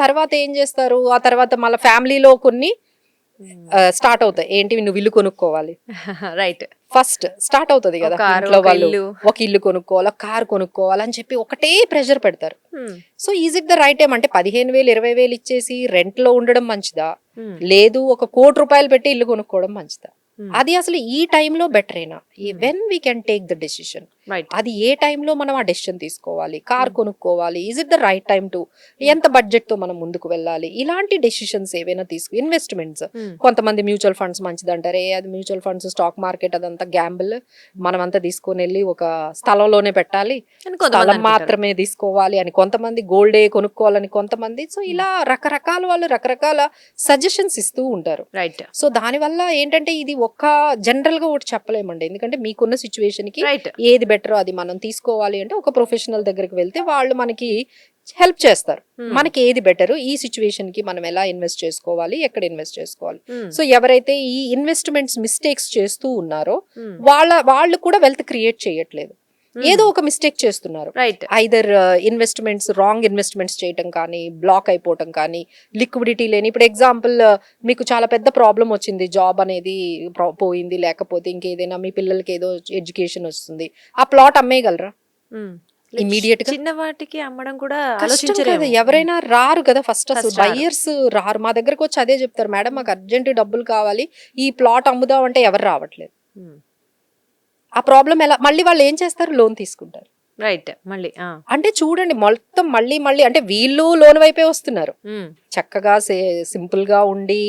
తర్వాత ఏం చేస్తారు, ఆ తర్వాత మళ్ళీ ఫ్యామిలీలో కొన్ని స్టార్ట్ అవుతాయి. ఏంటి, నువ్వు ఇల్లు కొనుక్కోవాలి, రైట్. ఫస్ట్ స్టార్ట్ అవుతుంది కదా, కారు, ఇంట్లో ఒక వాళ్ళు ఇల్లు. ఒక ఇల్లు కొనుక్కోవాలి, కార్ కొనుక్కోవాలి అని చెప్పి ఒకటే ప్రెషర్ పెడతారు. So is it the right time అంటే 15,000 20,000 ఇచ్చేసి రెంట్ లో ఉండడం మంచిదా, లేదు ఒక ₹1,00,00,000 పెట్టి ఇల్లు కొనుక్కోవడం మంచిదా? అది అసలు ఈ టైంలో బెటరేనా? When we can take the decision, right. అది ఏ టైంలో మనం ఆ డెసిషన్ తీసుకోవాలి, కార్ కొనుక్కోవాలి, is it the right time to, ఎంత బడ్జెట్ తో మనం ముందుకు వెళ్ళాలి, ఇలాంటి డెసిషన్స్ ఏవైనా తీసుకు, ఇన్వెస్ట్మెంట్స్, కొంతమంది మ్యూచువల్ ఫండ్స్ మంచిది అంటారు. అది మ్యూచువల్ ఫండ్స్, స్టాక్ మార్కెట్ అదంతా గ్యాంబుల్, మనం అంతా తీసుకొని వెళ్ళి ఒక స్థలంలోనే పెట్టాలి, స్థలం మాత్రమే తీసుకోవాలి అని కొంతమంది, గోల్డే కొనుక్కోవాలని కొంతమంది. సో ఇలా రకరకాల వాళ్ళు రకరకాల సజెషన్స్ ఇస్తూ ఉంటారు. రైట్. సో దానివల్ల ఏంటంటే ఇది ఒక్క జనరల్ గా ఒకటి చెప్పలేమండి, ఎందుకంటే మీకున్న సిచ్యువేషన్ కి రైట్. ఏది బెటర్ అది మనం తీసుకోవాలి అంటే ఒక ప్రొఫెషనల్ దగ్గరికి వెళ్తే వాళ్ళు మనకి హెల్ప్ చేస్తారు. మనకి ఏది బెటర్, ఈ సిచ్యువేషన్ కి మనం ఎలా ఇన్వెస్ట్ చేసుకోవాలి, ఎక్కడ ఇన్వెస్ట్ చేసుకోవాలి. సో ఎవరైతే ఈ ఇన్వెస్ట్మెంట్స్ మిస్టేక్స్ చేస్తూ ఉన్నారో వాళ్ళు కూడా వెల్త్ క్రియేట్ చేయట్లేదు, ఏదో ఒక మిస్టేక్ చేస్తున్నారు. Right. Either investments, wrong investments చేయటం కానీ, బ్లాక్ అయిపోవటం కానీ, లిక్విడిటీ లేని, ఇప్పుడు ఎగ్జాంపుల్ మీకు చాలా పెద్ద ప్రాబ్లం వచ్చింది, జాబ్ అనేది పోయింది, లేకపోతే ఇంకేదైనా మీ పిల్లలకి ఏదో ఎడ్యుకేషన్ వస్తుంది, ఆ ప్లాట్ అమ్మేయగలరా ఇమీడియట్ గా? చిన్న వాటికి అమ్మడం కూడా కష్టం ఆలోచించరు కదా, ఎవరైనా రారు కదా ఫస్ట్, అసలు First రారు. బయ్యర్స్ రారు. మా దగ్గరకు వచ్చి అదే చెప్తారు, మేడం మాకు అర్జెంట్ డబ్బులు కావాలి, ఈ ప్లాట్ అమ్ముదాం అంటే ఎవరు రావట్లేదు. ఆ ప్రాబ్లం ఎలా, మళ్ళీ వాళ్ళు ఏం చేస్తారు, లోన్ తీసుకుంటారు. రైట్. మళ్ళీ అంటే చూడండి మొత్తం మళ్ళీ మళ్ళీ అంటే వీళ్ళు లోన్ వైపే వస్తున్నారు. చక్కగా సింపుల్ గా ఉండి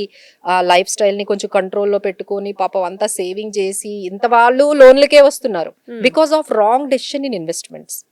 ఆ లైఫ్ స్టైల్ ని కొంచెం కంట్రోల్లో పెట్టుకొని పాపం అంతా సేవింగ్ చేసి ఇంత వాళ్ళు లోన్లకే వస్తున్నారు, because of wrong decision in investments.